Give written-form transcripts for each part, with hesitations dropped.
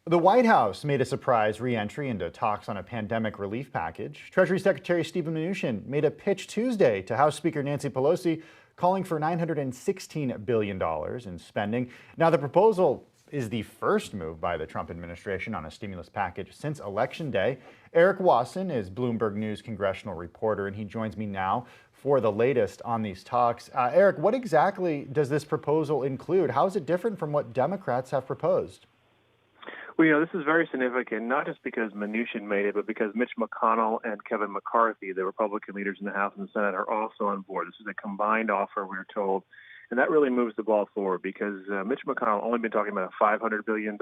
The White House made a surprise re-entry into talks on a pandemic relief package. Treasury Secretary Steven Mnuchin made a pitch Tuesday to House Speaker Nancy Pelosi, calling for $916 billion in spending. Now, the proposal is the first move by the Trump administration on a stimulus package since Election Day. Eric Wasson is Bloomberg News congressional reporter, and he joins me now for the latest on these talks. Eric, what exactly does this proposal include? How is it different from what Democrats have proposed? Well, this is very significant, not just because Mnuchin made it, but because Mitch McConnell and Kevin McCarthy, the Republican leaders in the House and the Senate, are also on board. This is a combined offer, we're told, and that really moves the ball forward because Mitch McConnell only been talking about a $500 billion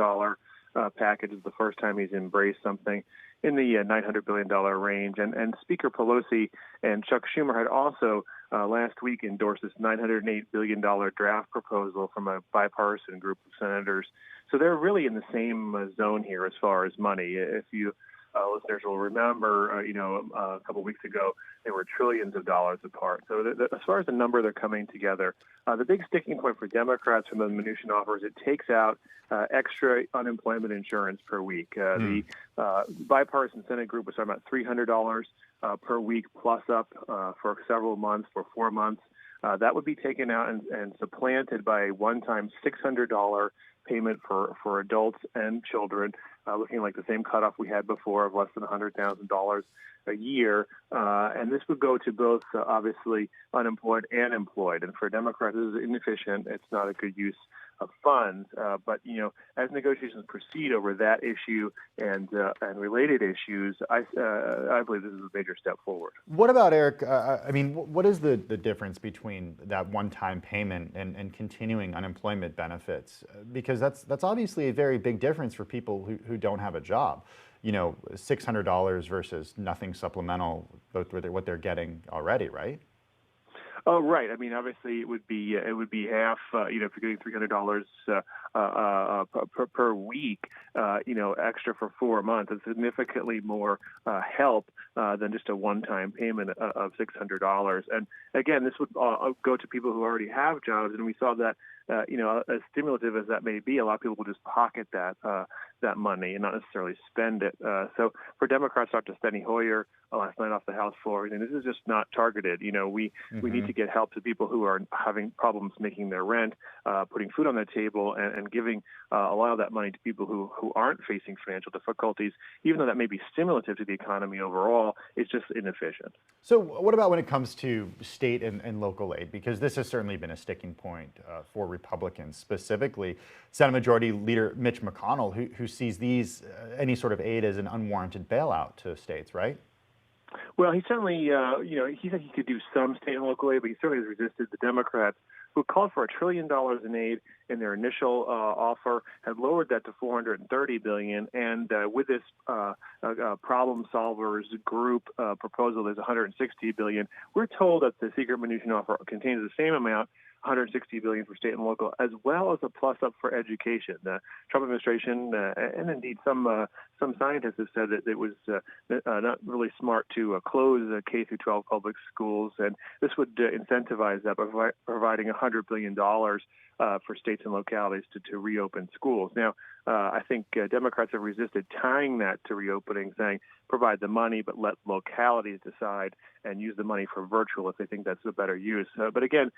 package. It's the first time he's embraced something in the $900 billion range. And Speaker Pelosi and Chuck Schumer had also last week endorsed this $908 billion draft proposal from a bipartisan group of senators. So they're really in the same zone here as far as money. If you listeners will remember, a couple of weeks ago, they were trillions of dollars apart. So as far as the number they're coming together, the big sticking point for Democrats from the Mnuchin offer is it takes out extra unemployment insurance per week. The bipartisan Senate group was talking about $300 per week plus up for several months, for 4 months. That would be taken out and supplanted by a one-time $600 payment for adults and children, looking like the same cutoff we had before of less than $100,000 a year. And this would go to both, obviously, unemployed and employed. And for Democrats, this is inefficient. It's not a good use of funds. But, as negotiations proceed over that issue and related issues, I believe this is a major step forward. What about, Eric, what is the difference between that one-time payment and continuing unemployment benefits? Because that's obviously a very big difference for people who don't have a job. $600 versus nothing supplemental, what they're getting already, right? Oh, right. I mean, obviously, it would be half. If you're getting $300 per week, extra for 4 months, it's significantly more help than just a one-time payment of $600. And again, this would go to people who already have jobs, and we saw that. As stimulative as that may be, a lot of people will just pocket that money and not necessarily spend it. So for Democrats, Dr. Steny Hoyer last night off the House floor, and this is just not targeted. We need to get help to people who are having problems making their rent, putting food on their table, and giving a lot of that money to people who aren't facing financial difficulties. Even though that may be stimulative to the economy overall, it's just inefficient. So what about when it comes to state and local aid? Because this has certainly been a sticking point for Republicans, specifically Senate Majority Leader Mitch McConnell, who sees any sort of aid as an unwarranted bailout to states, right? Well, he certainly, he said he could do some state and local aid, but he certainly has resisted the Democrats, who called for $1 trillion in aid in their initial offer, had lowered that to $430 billion, and with this problem solvers group proposal, there's $160 billion. We're told that the secret Mnuchin offer contains the same amount, $160 billion for state and local, as well as a plus up for education. The Trump administration and indeed some scientists have said that it was not really smart to close K through 12 public schools, and this would incentivize that by providing $100 billion for states and localities to reopen schools. Now, I think Democrats have resisted tying that to reopening, saying provide the money, but let localities decide and use the money for virtual if they think that's a better use. But again,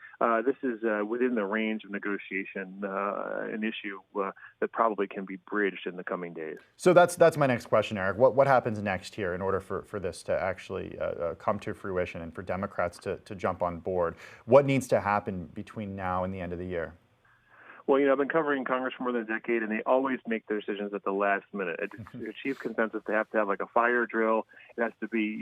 this is within the range of negotiation, an issue that probably can be bridged in the coming days. So that's my next question, Eric. What happens next here in order for this to actually come to fruition and for Democrats to jump on board? What needs to happen between now and the end of the year? Well, I've been covering Congress for more than a decade, and they always make their decisions at the last minute. To achieve consensus, they have to have like a fire drill. It has to be,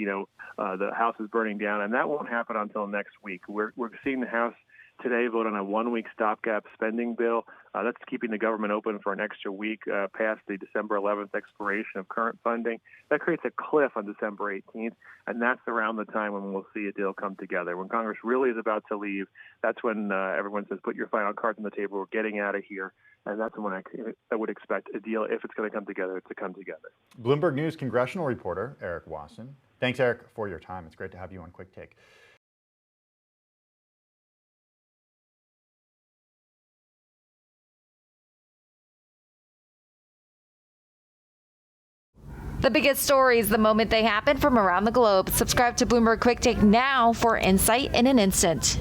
the House is burning down, and that won't happen until next week. We're seeing the House today vote on a one-week stopgap spending bill. That's keeping the government open for an extra week past the December 11th expiration of current funding. That creates a cliff on December 18th, and that's around the time when we'll see a deal come together. When Congress really is about to leave, that's when everyone says, put your final cards on the table, we're getting out of here. And that's when I would expect a deal, if it's going to come together, to come together. Bloomberg News congressional reporter Eric Wasson. Thanks, Eric, for your time. It's great to have you on Quick Take. The biggest stories the moment they happen from around the globe. Subscribe to Bloomberg Quick Take now for insight in an instant.